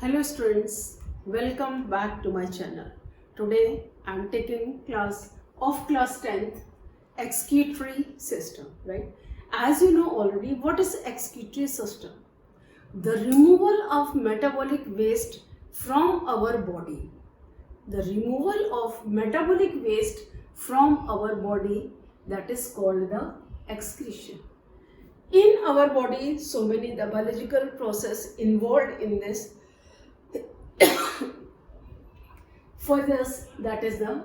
Hello students, welcome back to my channel. Today I am taking class 10th excretory system, right? As you know already, what is excretory system? The removal of metabolic waste from our body. The removal of metabolic waste from our body, that is called the excretion. In our body, so many the biological process involved in this. For this, that is the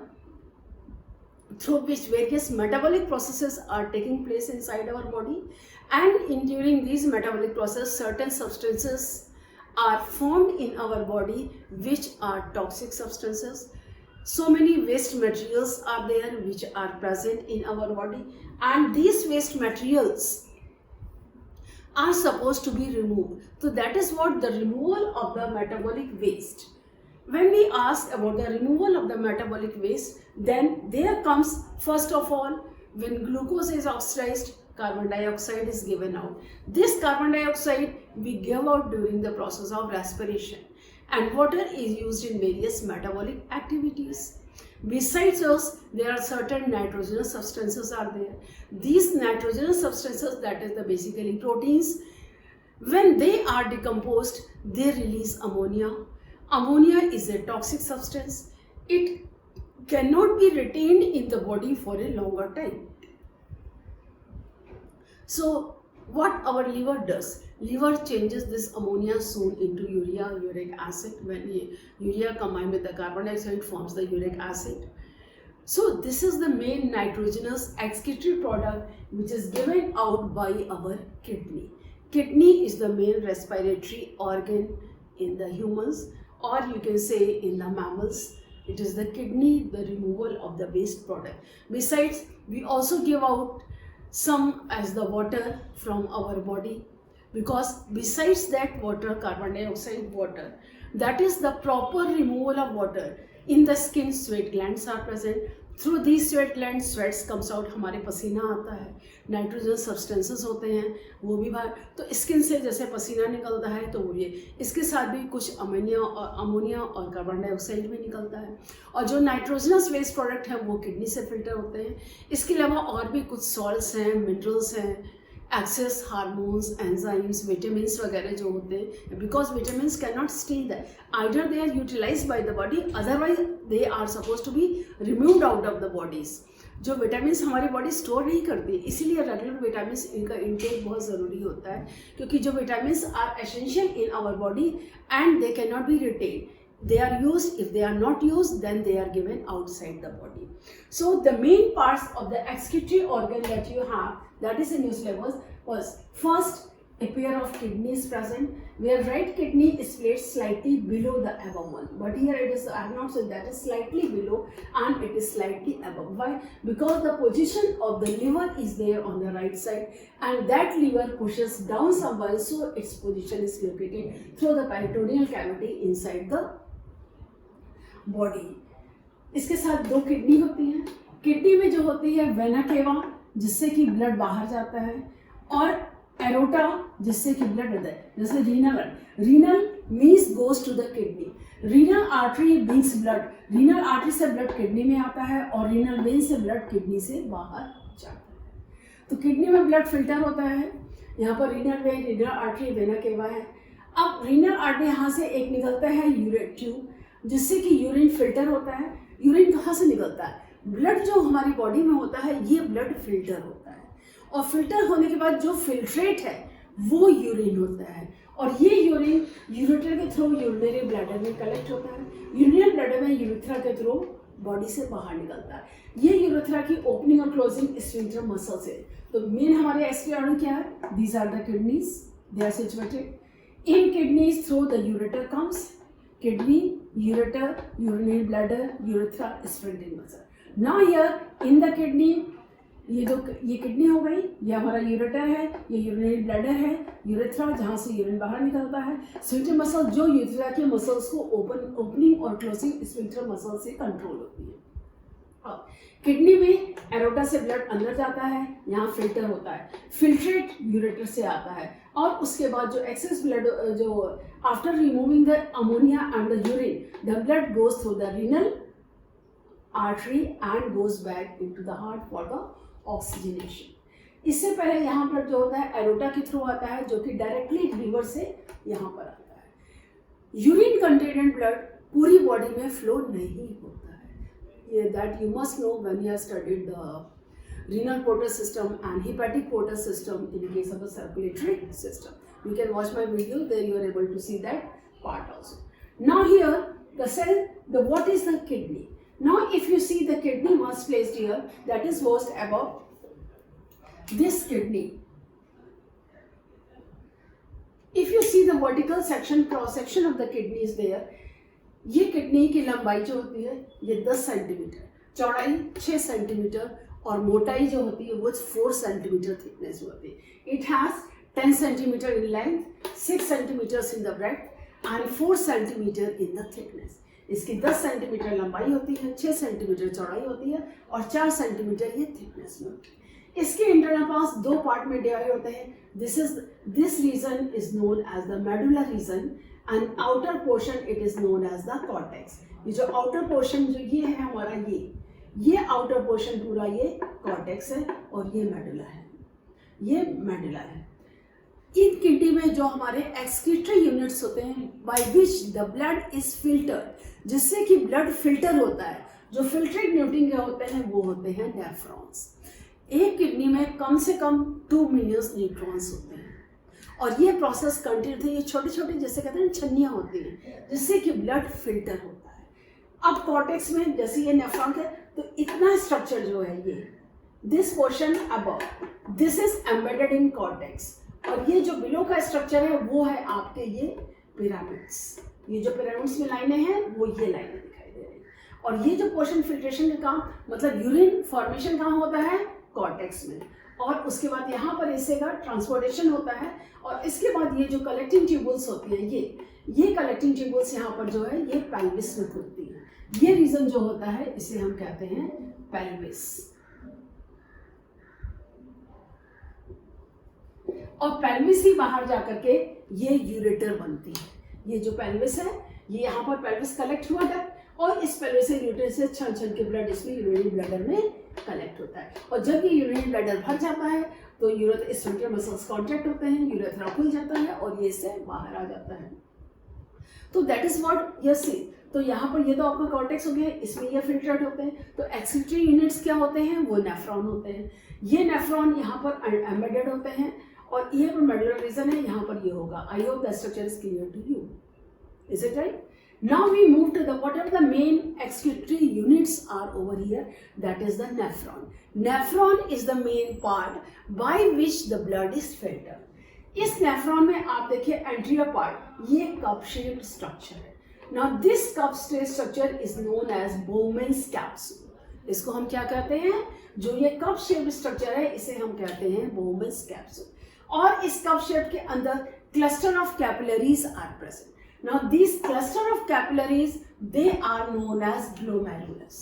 through which various metabolic processes are taking place inside our body, and during these metabolic process certain substances are formed in our body which are toxic substances. So many waste materials are there which are present in our body, and these waste materials are supposed to be removed. So that is what the removal of the metabolic waste. When we ask about the removal of the metabolic waste, then there comes first of all, when glucose is oxidized, carbon dioxide is given out. This carbon dioxide we give out during the process of respiration, and water is used in various metabolic activities. Besides us, there are certain nitrogenous substances are there. These nitrogenous substances, that is the basically proteins, when they are decomposed, they release ammonia. Ammonia is a toxic substance. It cannot be retained in the body for a longer time. So what our liver does? Liver changes this ammonia soon into urea, uric acid. When urea combined with the carbon dioxide forms the uric acid. So this is the main nitrogenous excretory product which is given out by our kidney. Kidney is the main respiratory organ in the humans, or you can say in the mammals. It is the kidney, the removal of the waste product. Besides, we also give out some as the water from our body, because besides that water, carbon dioxide water, that is the proper removal of water. In the skin, sweat glands are present. Through these sweat glands, sweats comes out, हमारे पसीना आता है, nitrogen substances होते हैं वो भी बाहर, तो स्किन से जैसे पसीना निकलता है तो वो ये इसके साथ भी कुछ अमोनिया और कार्बन डाइऑक्साइड भी निकलता है, और जो नाइट्रोजनस वेस्ट प्रोडक्ट है वो किडनी से फिल्टर होते हैं. इसके अलावा और भी कुछ सॉल्ट्स हैं, मिनरल्स हैं, एक्सेस हार्मोन्स, एंजाइम्स, विटामिन्स वगैरह जो होते हैं, because vitamins can not stay that, either they are utilized by the body, otherwise they are suppose to be removed out of the bodies. जो विटामिन्स हमारी body store नहीं करती, इसीलिए regular vitamins इनका इनटेक बहुत ज़रूरी होता है, क्योंकि जो vitamins are essential in our body and they can not be retain. They are used. If they are not used, then they are given outside the body. So the main parts of the excretory organ that you have, that is in your syllabus, was first a pair of kidneys present, where right kidney is placed slightly below the above one. But here it is, I have not said that is slightly below and it is slightly above. Why? Because the position of the liver is there on the right side, and that liver pushes down somewhere, so its position is located through the peritoneal cavity inside the body. इसके साथ दो kidney होती हैं. Kidney में जो होती है vena cava, जिससे कि ब्लड बाहर जाता है, और एरोटा, जिससे कि ब्लड अंदर, जैसे renal means goes to the kidney. Renal artery brings blood, renal artery से ब्लड किडनी में आता है और रीनल वेन से ब्लड किडनी से बाहर जाता है. तो किडनी में ब्लड फिल्टर होता है. यहाँ पर renal vein, renal artery, vena cava है. अब रीनल आर्टरी यहाँ से एक निकलता है यूरेट ट्यूब, जिससे कि यूरिन फिल्टर होता है. यूरिन कहाँ से निकलता है? ब्लड जो हमारी बॉडी में होता है, ये ब्लड फिल्टर होता है, और फिल्टर होने के बाद जो फिल्ट्रेट है वो यूरिन होता है, और ये यूरिन यूरेटर के थ्रू यूरिनरी ब्लैडर में कलेक्ट होता है. यूरिनरी ब्लैडर में यूरेथ्रा के थ्रू बॉडी से बाहर निकलता है. ये यूरेथ्रा की ओपनिंग और क्लोजिंग स्फिंक्टर मसल्स है. तो मेन हमारे एक्सट्री ऑर्गन क्या है? These are the kidneys, they are situated in kidneys through the ureter comes. Kidney, ureter, urinary bladder, urethra, sphincter muscle. Now here in the kidney, ये kidney हो गई, ये हमारा यूरेटर है, ये यूरिनरी ब्लैडर है, यूरेथ्रा जहाँ से यूरिन बाहर निकलता है, स्फिंक्टर मसल जो यूरेथ्रा के मसल्स को ओपनिंग और क्लोजिंग स्फिंक्टर मसल से कंट्रोल होती है. किडनी में एरोटा से ब्लड अंदर जाता है, यहाँ फिल्टर होता है. फिल्ट्रेट यूरेटर से आता है. और उसके बाद जो एक्सेस ब्लड जो after removing the ammonia and the urine the blood goes through the renal artery and goes back into the heart for the oxygenation. इससे पहले यहाँ पर जो होता है एरोटा के थ्रू आता है जो कि डायरेक्टली लीवर से यहाँ पर आता है। यूरिन कंटेनेंट ब्लड पूरी बॉडी में फ्लो नहीं होता है। ये that you must know when you have studied the renal portal system and hepatic portal system in case of the circulatory system. You can watch my video, there you are able to see that part also. Now here the cell, what is the kidney? Now if you see the kidney was placed here, that is was above this kidney. If you see the vertical section, cross section of the kidney is there. ये kidney की लंबाई जो होती है ये 10 centimetre, चौड़ाई 6 centimetre और मोटाई जो होती है वो 4 सेंटीमीटर थिकनेस होती है। It has 10 centimetre in length, 6 centimetres in the breadth and 4 centimetre in the thickness. इसकी 10 सेंटीमीटर लंबाई होती है, 6 सेंटीमीटर चौड़ाई होती है और 4 सेंटीमीटर ये थिकनेस में होती है। इसके इंटरनल पार्ट्स 2 पार्ट में डिवाइड होते हैं। This region is known as the medulla region and outer portion it is known as the cortex. ये जो आउटर पोर्शन जो ये है हमारा ये आउटर पोर्शन पूरा ये कॉर्टेक्स है और ये मेडुला है, ये मेडुला है। इन किडनी में जो हमारे एक्सक्रीटरी यूनिट्स होते हैं by which the blood is filtered, जिससे कि ब्लड फिल्टर होता है, जो फिल्टरेट न्यूट्रिएंट होते हैं वो होते हैं नेफ्रॉन्स। एक किडनी में कम से कम 2 मिलियन न्यूट्रॉन्स होते हैं और ये प्रोसेस कंटिन्यू थे। ये छोटे छोटे जैसे कहते हैं छन्नियाँ होती हैं जिससे कि ब्लड फिल्टर होता है। अब कॉर्टेक्स में जैसे ये नेफ्रॉन है तो इतना स्ट्रक्चर जो है ये this portion above this is embedded in cortex और ये जो बिलो का स्ट्रक्चर है वो है आपके ये पिरामिड्स। ये जो पिरामिड्स में लाइनें हैं वो ये लाइनें दिखाई दे रही हैं और ये जो पोर्शन फिल्ट्रेशन का काम मतलब यूरिन फॉर्मेशन कहाँ होता है कॉर्टेक्स में और उसके बाद यहाँ पर इससे का ट्रांसपोर्टेशन होता है और इसके बाद ये जो कलेक्टिंग ट्यूबल्स होती है ये कलेक्टिंग ट्यूबल्स यहाँ पर जो है ये पेल्विस में होती है। ये रीजन जो होता है इसे हम कहते हैं पेल्विस। और पेल्विस ही बाहर जाकर के ये यूरेटर बनती है। ये जो पेल्विस है ये यहाँ पर पेल्विस कलेक्ट हुआ है और इस पेल्विस से यूरेटर से छन छन के ब्लड इसमें यूरिनरी ब्लैडर में कलेक्ट होता है और जब ये यूरिनरी ब्लैडर भर जाता है तो यूरेथ्रा स्फिंक्टर मसल्स कॉन्ट्रैक्ट होते हैं, यूरेथ्रा खुल जाता है और ये इससे बाहर आ जाता है। तो that is what you see. तो यहाँ पर ये तो आपका कॉर्टेक्स हो गया, इसमें ये फिल्टर्ड होते हैं। तो एक्सक्रीटरी यूनिट्स क्या होते हैं वो नेफ्रॉन होते हैं। ये नेफ्रॉन यहाँ पर एम्बेडेड होते हैं और ये पर मेडुलर रीजन है, यहाँ पर ये होगा। I hope the structure is clear to you, is it right? Now we move to the what are the main excretory units are over here, that is the nephron. Nephron is the main part by which the blood is filtered. इस nephron में आप देखिए anterior part ये cup shaped structure है। Now this cup shaped structure is known as Bowman's capsule. इसको हम क्या कहते हैं? जो ये कप शेप्ड स्ट्रक्चर है इसे हम कहते हैं Bowman's capsule। और इस कप शेप के अंदर cluster of capillaries are present. Now these cluster of capillaries they are known as glomerulus.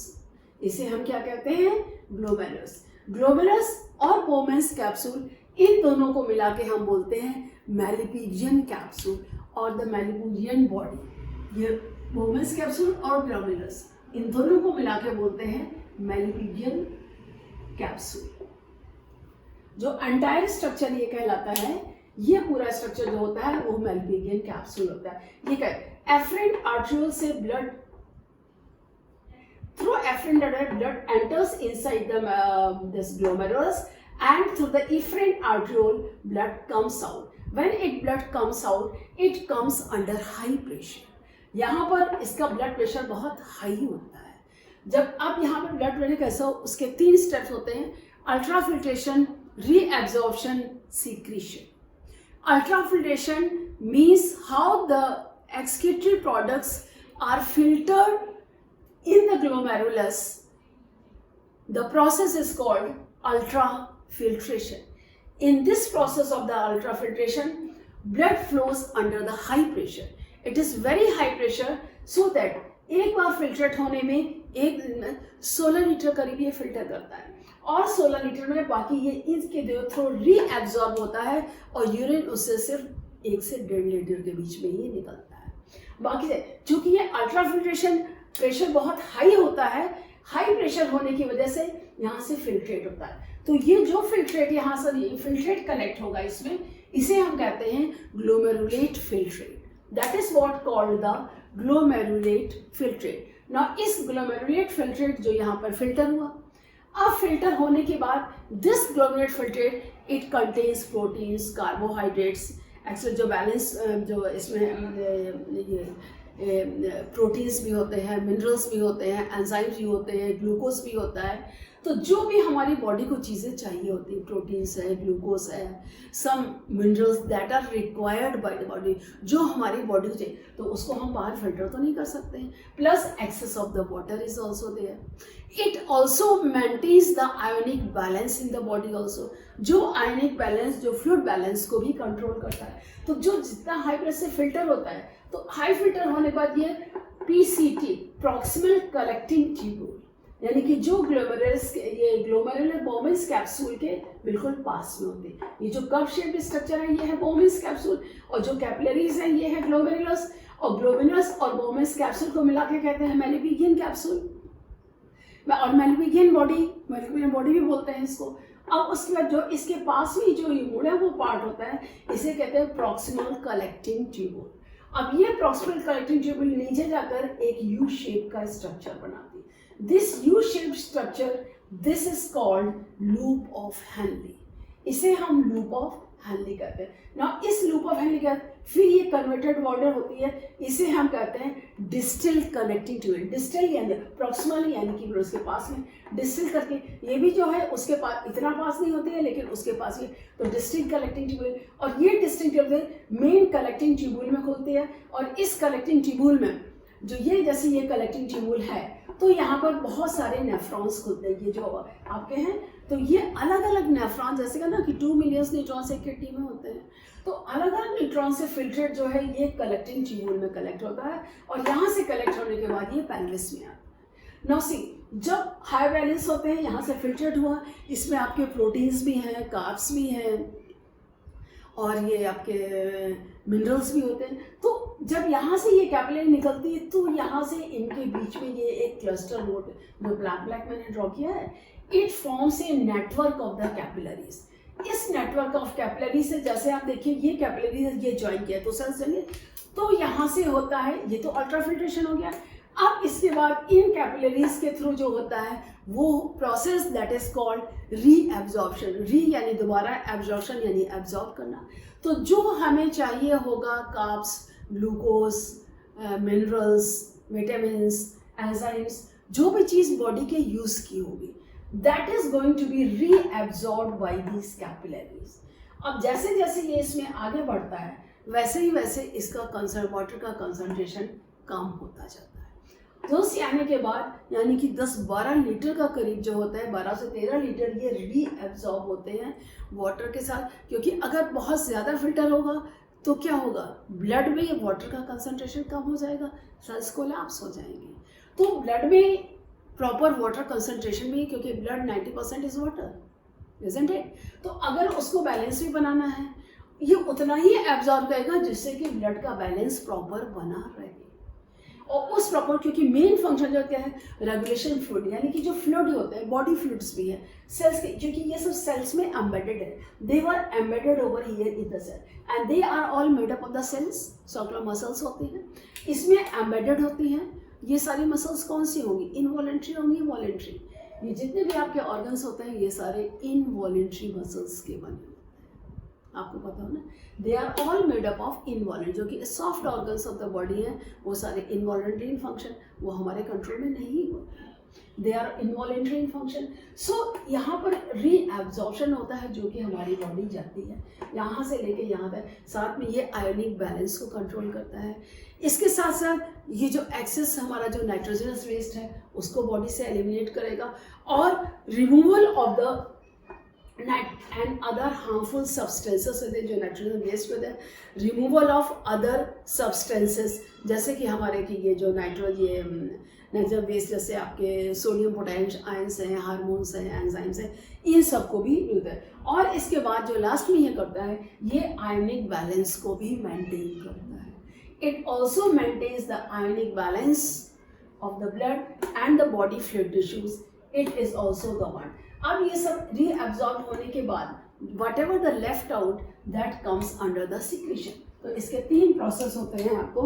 इसे हम क्या कहते हैं? glomerulus. Glomerulus और Bowman's capsule इन दोनों को मिला के हम बोलते हैं Malpighian capsule और the Malpighian body। ये Bowman's capsule और glomerulus इन दोनों को मिला के बोलते हैं Malpighian capsule। जो एंटायर स्ट्रक्चर ये कहलाता है, ये पूरा स्ट्रक्चर जो होता है वो मेल्पिगियन कैप्सूल होता है। ये क्या है? एफरेंट आर्ट्रियोल से blood through afferent blood enters inside the this glomerulus and through the efferent arteriole blood comes out. When it blood comes out it comes under high pressure. यहाँ पर इसका ब्लड प्रेशर बहुत high होता है। जब आप यहाँ पर ब्लड प्रेशर कैसा हो उसके 3 स्टेप्स होते हैं: ultrafiltration, reabsorption, secretion. Ultrafiltration means how the excretory products are filtered in the glomerulus. The process is called ultrafiltration. In this process of the ultrafiltration, blood flows under the high pressure. It is very high pressure so that एक बार filtrate होने में एक दिन में 16 litre करीब ये filter करता है, और 16 लीटर में बाकी ये इसके थ्रू रीएब्जॉर्ब होता है, और यूरिन उससे सिर्फ 1 से 1.5 लीटर के बीच में ही निकलता है। बाकी से चूंकि ये अल्ट्राफिल्ट्रेशन प्रेशर बहुत हाई होता है, हाई प्रेशर होने की वजह से यहाँ से फिल्ट्रेट होता है, तो ये जो फिल्ट्रेट यहाँ से फिल्ट्रेट कलेक्ट होगा इसमें, इसे हम कहते हैं glomerular filtrate. That is what called the glomerular filtrate. Now इस ग्लोमेरुलेट फिल्ट्रेट जो यहाँ पर फिल्टर हुआ, अब फिल्टर होने के बाद this glomerular filtrate it contains proteins, carbohydrates, actually जो बैलेंस जो इसमें ये प्रोटीन्स भी होते हैं, मिनरल्स भी होते हैं, एंजाइम्स भी होते हैं, ग्लूकोज भी होता है। तो जो भी हमारी बॉडी को चीज़ें चाहिए होती हैं, प्रोटीन्स है, ग्लूकोज है, some minerals that are required by the body, जो हमारी बॉडी को चाहिए, तो उसको हम बाहर फिल्टर तो नहीं कर सकते हैं। Plus excess of the water is also there. It also maintains the ionic balance in the body also, जो आयोनिक बैलेंस, जो फ्लूइड बैलेंस को भी कंट्रोल करता है। तो जो जितना हाई प्रेशर से फिल्टर होता है, तो हाई फिल्टर होने के बाद ये PCT प्रॉक्सिमल कलेक्टिंग ट्यूब्यूल, यानी कि जो ग्लोमेरुलर बोमेंस कैप्सूल के बिल्कुल पास में होती है। ये जो कप शेप स्ट्रक्चर है ये है बोमेंस कैप्सूल, और जो कैपिलरीज है ये है ग्लोमेरुलस, और ग्लोमेरुलस और बोमेंस कैप्सूल को मिला के कहते हैं मेलिफिगियन कैप्सूल, और मेलिफिगियन बॉडी भी बोलते हैं इसको। अब उसके बाद जो इसके पास में जो मुड़ा वो पार्ट होता है, इसे कहते हैं प्रॉक्सिमल कलेक्टिंग ट्यूब्यूल। अब ये प्रॉक्सिमल कलेक्टिंग ट्यूब्यूल नीचे जाकर एक यू शेप का स्ट्रक्चर बनाती है। This U-shaped structure, this is called loop of Henle. इसे हम loop of Henle कहते हैं। Now इस loop of Henle का फिर ये converted water होती है, इसे हम कहते हैं distal connecting tubule। distal यानी proximal यानी कि उसके पास में, distal करके ये भी जो है उसके पास इतना पास नहीं होती है, लेकिन उसके पास ये, तो distal collecting tubule, और ये distal tubule main collecting tubule में खुलती है। और इस collecting tubule में जो ये जैसे ये कलेक्टिंग ट्यूब्यूल है, तो यहाँ पर बहुत सारे नेफ्रॉन्स खुलते हैं, ये जो आपके हैं, तो ये अलग अलग नेफ्रॉन, जैसे का ना कि 2 मिलियन न्यूट्रॉन्स एक किडनी में होते हैं, तो अलग अलग न्यूट्रॉन से फिल्ट्रेट जो है ये कलेक्टिंग ट्यूब्यूल में कलेक्ट होता है, और यहाँ से कलेक्ट होने के बाद ये पेल्विस में आता है। नाउ सी, जब हाई बैलेंस होते हैं, यहाँ से फिल्ट्रेट हुआ, इसमें आपके प्रोटीन्स भी हैं, कार्ब्स भी हैं, और ये आपके मिनरल्स भी होते हैं। तो जब यहाँ से ये कैपिलरी निकलती है, तो यहाँ से इनके बीच में ये एक क्लस्टर नोड जो ब्लैक मैंने ड्रॉ किया है, it forms a network of the capillaries. इस नेटवर्क ऑफ कैपिलरी से, जैसे आप देखिए ये कैपिलरी ये ज्वाइन किया तो सेल्स चलिए, तो यहाँ से होता है, ये तो अल्ट्राफिल्ट्रेशन हो गया। अब इसके बाद इन कैपिलरीज के थ्रू जो होता है वो process that is called reabsorption. री यानी दोबारा, एब्जॉर्प्शन यानी एब्जॉर्ब करना। तो जो हमें चाहिए होगा carbs, glucose, minerals, vitamins, enzymes, जो भी चीज़ बॉडी के यूज़ की होगी, that is going to be reabsorbed by these capillaries. अब जैसे जैसे ये इसमें आगे बढ़ता है, वैसे ही वैसे इसका वाटर का कंसंट्रेशन कम होता जाता है। दोस्त आने के बाद यानी कि 10-12 लीटर का करीब जो होता है, 12 से 13 लीटर ये रीएब्जॉर्ब होते हैं वाटर के साथ। क्योंकि अगर बहुत ज़्यादा फिल्टर होगा तो क्या होगा, ब्लड में वाटर का कंसंट्रेशन कम हो जाएगा, सेल्स कोलैप्स हो जाएंगे। तो ब्लड में प्रॉपर वाटर कंसंट्रेशन भी, क्योंकि blood 90% is water, isn't it? तो अगर उसको बैलेंस भी बनाना है, ये उतना ही एब्जॉर्ब करेगा जिससे कि ब्लड का बैलेंस प्रॉपर बना रहे। और उस प्रॉपर, क्योंकि मेन फंक्शन जो होता है रेगुलेशन फ्लूइड, यानी कि जो फ्लूइड होते हैं, बॉडी फ्लूइड्स भी है सेल्स के, क्योंकि ये सब सेल्स में एम्बेडेड है। They were embedded over here in the cell and they are all made up of the cells. Circular muscles होती हैं, इसमें एम्बेडेड होती हैं। ये सारी मसल्स कौन सी होंगी, इनवॉलेंट्री होंगी, वॉलेंट्री। ये जितने भी आपके ऑर्गन्स होते हैं ये सारे इनवॉलेंट्री मसल्स के बने होते हैं, आपको पता हो ना। They are all made up of involuntary, जो कि soft organs of the body हैं, वो सारे इनवॉलेंट्री इन फंक्शन, वो हमारे कंट्रोल में नहीं होते हैं। They are involuntary in function. So यहाँ पर रीएब्जॉर्प्शन होता है, जो कि हमारी बॉडी जाती है यहाँ से लेके यहाँ तक। साथ में ये आयोनिक बैलेंस को कंट्रोल करता है। इसके साथ साथ ये जो एक्सेस हमारा जो नाइट्रोजनस वेस्ट है उसको बॉडी से एलिमिनेट करेगा, और removal of the and other harmful substances होते हैं जो नाइट्रोजन वेस्ट होते हैं, रिमूवल ऑफ अदर सब्सटेंसेस, जैसे कि हमारे की ये जो नाइट्रोजन वेस्ट जैसे आपके सोडियम पोटेशियम आयंस हैं, हार्मोन्स हैं, एंजाइम्स हैं, इन सबको भी होता है। और इसके बाद जो लास्ट में ये करता है, ये आयनिक बैलेंस को भी मेंटेन करता है। It also maintains the ionic balance of the blood and the body fluid tissues. It is also govern. अब ये सब रीअब्सॉर्ब होने के बाद whatever the left out that comes under the secretion. तो इसके 3 प्रोसेस होते हैं आपको।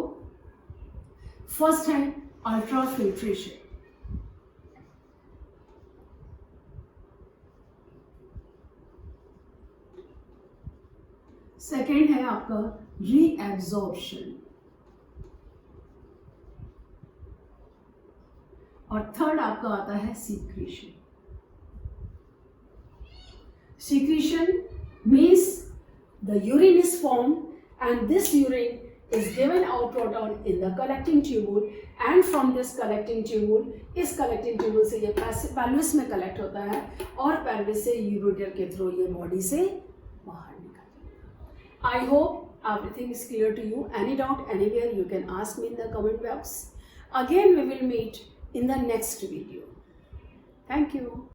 फर्स्ट है अल्ट्रा फिल्ट्रेशन, सेकेंड है आपका रीएब्सॉर्प्शन, और थर्ड आपका आता है secretion. Secretion means the urine is formed and this urine is given outward in the collecting tubule, and from this collecting tubule, इस collecting tubule से ये pelvis में collect होता है और pelvis से ureter के through ये body से बाहर निकलता है। I hope everything is clear to you. Any doubt anywhere you can ask me in the comment box. Again we will meet in the next video. Thank you.